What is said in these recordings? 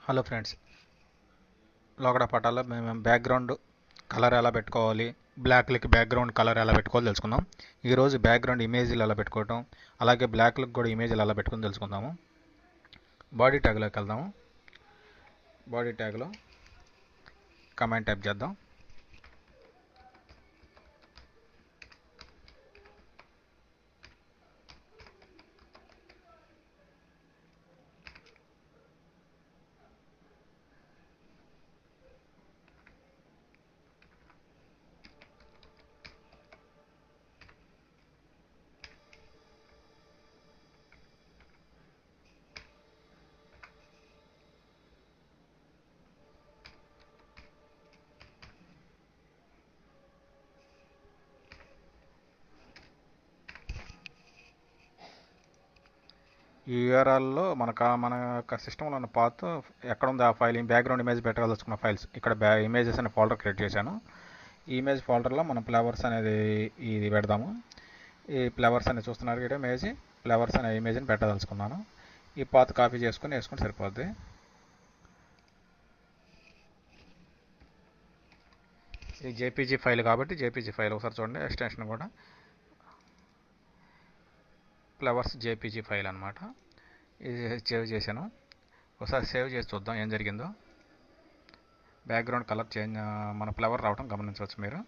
Hello friends, లోగడ పటాల్లో మేము background colour ఎలా పెట్టుకోవాలి, బ్లాక్లకి బ్యాక్గ్రౌండ్ కలర్ ఎలా పెట్టుకోవాలి తెలుసుకుందాం. ఈరోజు బ్యాక్గ్రౌండ్ ఇమేజ్లు ఎలా పెట్టుకోవటం, అలాగే బ్లాక్లకు కూడా ఇమేజ్లు ఎలా పెట్టుకుని తెలుసుకుందాము. బాడీ ట్యాగ్లోకి వెళ్దాము. బాడీ ట్యాగ్లో కమాండ్ టైప్ చేద్దాం. ఈ యూఆర్ఎల్లో మన యొక్క సిస్టంలో ఉన్న పాత్ ఎక్కడ ఉంది ఆ ఫైల్, బ్యాక్గ్రౌండ్ ఇమేజ్ పెట్టగలుచుకున్న ఫైల్స్ ఇక్కడ ఇమేజెస్ అనే ఫోల్డర్ క్రియేట్ చేశాను. ఈ ఇమేజ్ ఫోల్డర్లో మనం ఫ్లవర్స్ అనేది ఇది పెడదాము. ఈ ఫ్లవర్స్ అనేది చూస్తున్నారు కదా, ఫ్లవర్స్ అనే ఇమేజ్ని పెట్టదలుచుకున్నాను. ఈ పాత్ కాపీ చేసుకుని వేసుకుంటే సరిపోద్ది. ఇది జేపీజీ ఫైల్ కాబట్టి జేపీజీ ఫైల్ ఒకసారి చూడండి. ఎక్స్టెన్షన్ కూడా ఫ్లవర్స్ జేపీజీ ఫైల్ అనమాట. ఇది సేవ్ చేశాను. ఒకసారి సేవ్ చేసి చూద్దాం ఏం జరిగిందో. బ్యాక్గ్రౌండ్ కలర్ చేంజ్, మన ఫ్లవర్ రావడం గమనించవచ్చు మీరు.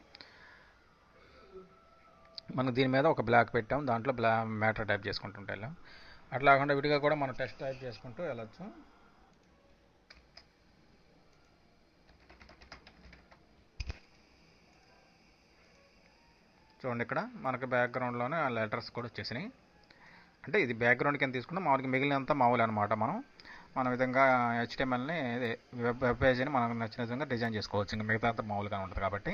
మనం దీని మీద ఒక బ్లాక్ పెట్టాం, దాంట్లో మ్యాటర్ టైప్ చేసుకుంటుంటే వెళ్ళాం. అట్లా కాకుండా విడిగా కూడా మనం టెక్స్ట్ టైప్ చేసుకుంటూ వెళ్ళచ్చు. చూడండి, ఇక్కడ మనకి బ్యాక్గ్రౌండ్లోనే లెటర్స్ కూడా వచ్చేసినాయి. అంటే ఇది బ్యాక్గ్రౌండ్ కింద తీసుకున్న మామూలుగా మిగిలినంత మామూలు అనమాట. మన విధంగా హెచ్టిఎంఎల్ని వెబ్ పేజీని మనకు నచ్చిన విధంగా డిజైన్ చేసుకోవచ్చు. ఇంకా మిగతా అంతా మామూలుగా ఉంటుంది కాబట్టి.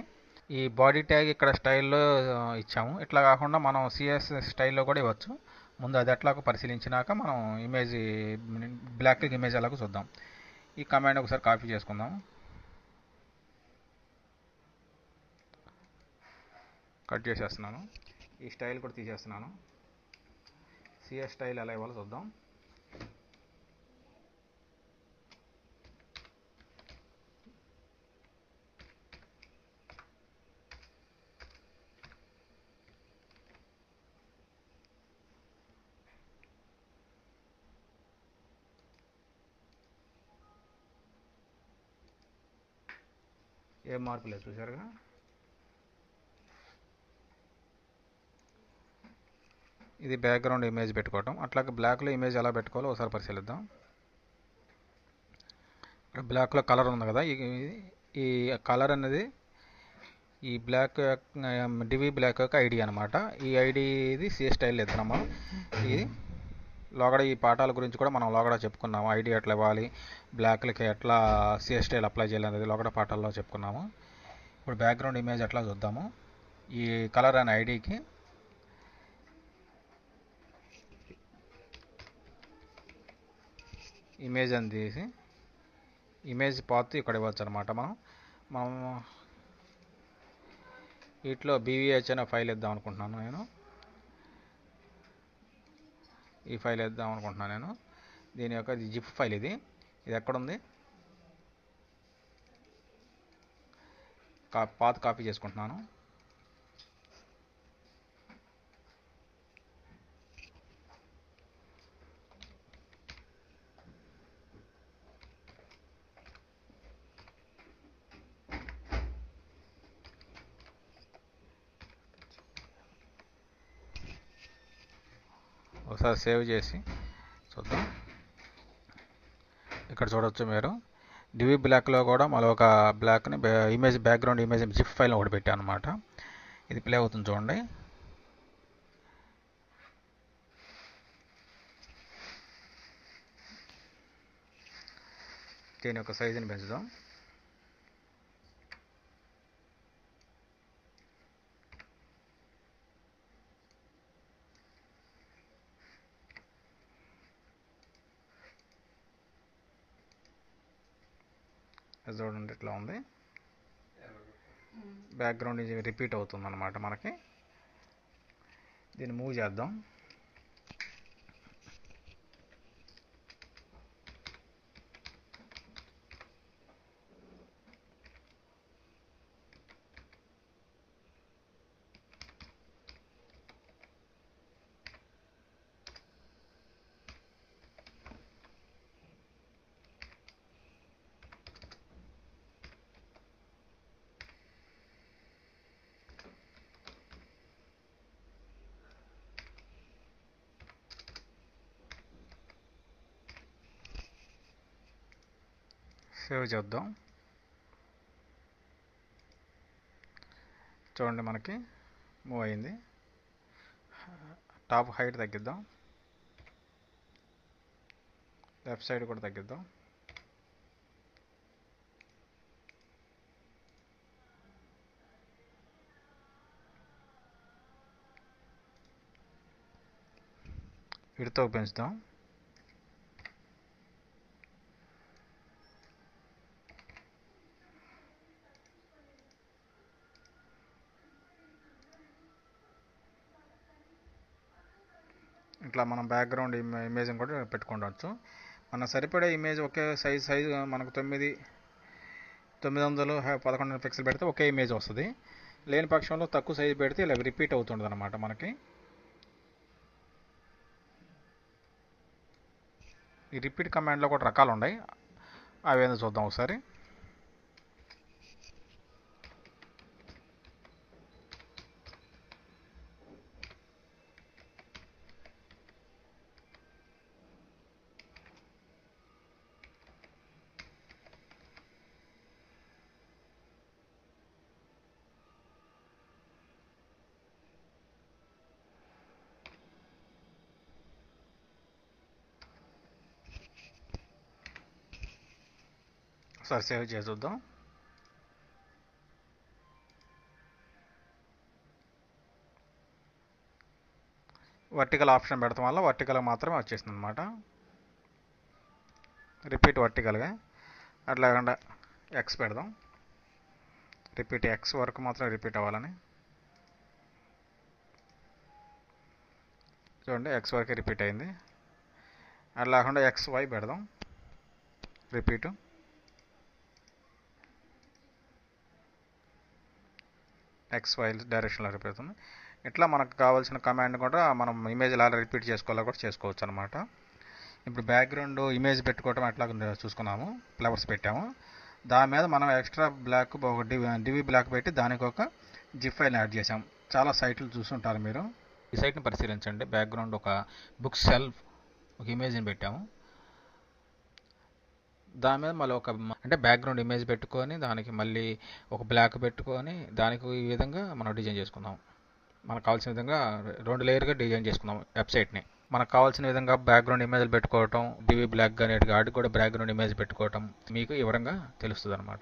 ఈ బాడీ ట్యాగ్ ఇక్కడ స్టైల్లో ఇచ్చాము. ఇట్లా కాకుండా మనం సిఎస్ స్టైల్లో కూడా ఇవ్వచ్చు. ముందు అది ఎట్లాగో పరిశీలించినాక మనం ఇమేజ్ బ్లాక్ ఇమేజ్ ఎలాగో చూద్దాం. ఈ కమాండ్ ఒకసారి కాపీ చేసుకుందాం. కట్ చేసేస్తున్నాను. ఈ స్టైల్ కూడా తీసేస్తున్నాను. సిఎస్ స్టైల్ ఎలా ఇవ్వాలో చూద్దాం. ఏం మార్పు లేదు, చూసారుగా. ఇది బ్యాక్గ్రౌండ్ ఇమేజ్ పెట్టుకోవటం. అట్లాగే బ్లాక్లో ఇమేజ్ ఎలా పెట్టుకోవాలో ఒకసారి పరిశీలిద్దాం. ఇక్కడ బ్లాక్లో కలర్ ఉంది కదా, ఈ కలర్ అనేది ఈ బ్లాక్ డివి బ్లాక్ యొక్క ఐడి అనమాట. ఈ ఐడిది సిఎస్ స్టైల్ ఇద్దాము. ఇది లోగడ ఈ పాఠాల గురించి కూడా మనం లోగడ చెప్పుకున్నాము. ఐడి ఎట్లా ఇవ్వాలి, బ్లాక్లకి ఎట్లా సిఎస్ స్టైల్ అప్లై చేయాలి అనేది లోగడ పాఠాల్లో చెప్పుకున్నాము. ఇప్పుడు బ్యాక్గ్రౌండ్ ఇమేజ్ ఎట్లా చూద్దాము. ఈ కలర్ అనే ఐడికి ఇమేజ్ అని తీసి ఇమేజ్ పాత్ ఇక్కడ ఇవ్వచ్చు అనమాట. మనం వీటిలో బీవీహెచ్ అనే ఫైల్ ఇద్దాం అనుకుంటున్నాను నేను. ఈ ఫైల్ ఇద్దాం అనుకుంటున్నాను నేను. దీని యొక్క జిప్ ఫైల్ ఇది ఎక్కడుంది, పాత్ కాపీ చేసుకుంటున్నాను. ఒకసారి సేవ్ చేసి చూద్దాం. ఇక్కడ చూడవచ్చు మీరు, డివి బ్లాక్లో కూడా మళ్ళీ ఒక బ్లాక్ని image background image zip file ఒకటి పెట్టాను అనమాట. ఇది ప్లే అవుతుంది చూడండి. దీని యొక్క సైజుని పెంచుదాం. చూడండి ఇట్లా ఉంది. బ్యాక్గ్రౌండ్ ఇది రిపీట్ అవుతుంది అనమాట మనకి. దీన్ని మూవ్ చేద్దాం. సేవ్ చేద్దాం. చూడండి మనకి మూవ్ అయింది. టాప్ హైట్ తగ్గిద్దాం, లెఫ్ట్ సైడ్ కూడా తగ్గిద్దాం. విడ్త్ పెంచుదాం. ఇట్లా మనం బ్యాక్గ్రౌండ్ ఇమేజ్ని కూడా పెట్టుకోవచ్చు. మన సరిపడే ఇమేజ్ ఒకే సైజు మనకు 900 పిక్సెల్ పెడితే ఒకే ఇమేజ్ వస్తుంది. లేని పక్షంలో తక్కువ సైజు పెడితే ఇలా రిపీట్ అవుతుంటుంది అనమాట. మనకి ఈ రిపీట్ కమాండ్లో కూడా రకాలు ఉన్నాయి, అవి ఏందో చూద్దాం ఒకసారి. ఒకసారి సేవ్ చేసి చూద్దాం. వర్టికల్ ఆప్షన్ పెడతాం వల్ల వర్టికల్ మాత్రమే వచ్చేసింది అనమాట. రిపీట్ వర్టికల్గా, అట్లా కాకుండా ఎక్స్ పెడదాం. రిపీట్ ఎక్స్ వరకు మాత్రం రిపీట్ అవ్వాలని. చూడండి ఎక్స్ వరకే రిపీట్ అయింది. అట్లా కాకుండా ఎక్స్ వై పెడదాం. రిపీటు ఎక్స్ వై డైరెక్షన్లో రిపీట్ అవుతుంది. ఇట్లా మనకు కావాల్సిన కమాండ్ కూడా మనం ఇమేజ్ ఎలా రిపీట్ చేసుకోవాలో కూడా చేసుకోవచ్చు అనమాట. ఇప్పుడు బ్యాక్గ్రౌండ్ ఇమేజ్ పెట్టుకోవటం ఎట్లా చూసుకున్నాము. ఫ్లవర్స్ పెట్టాము, దాని మీద మనం ఎక్స్ట్రా బ్లాక్ ఒక డివి బ్లాక్ పెట్టి దానికి ఒక జిప్ ఫైల్ని యాడ్ చేసాం. చాలా సైట్లు చూసుంటారు మీరు. ఈ సైట్ని పరిశీలించండి. బ్యాక్గ్రౌండ్ ఒక బుక్ సెల్ఫ్ ఒక ఇమేజ్ని పెట్టాము, దాని మీద మళ్ళీ అంటే బ్యాక్గ్రౌండ్ ఇమేజ్ పెట్టుకొని దానికి మళ్ళీ ఒక బ్లాక్ పెట్టుకొని దానికి ఈ విధంగా మనం డిజైన్ చేసుకుందాం. మనకు కావాల్సిన విధంగా 2 లేయర్గా డిజైన్ చేసుకుందాం వెబ్సైట్ని. మనకు కావాల్సిన విధంగా బ్యాక్గ్రౌండ్ ఇమేజ్లు పెట్టుకోవటం, డివి బ్లాక్ కానీ వాటికి కూడా బ్యాక్గ్రౌండ్ ఇమేజ్ పెట్టుకోవటం మీకు వివరంగా తెలుస్తుంది అనమాట.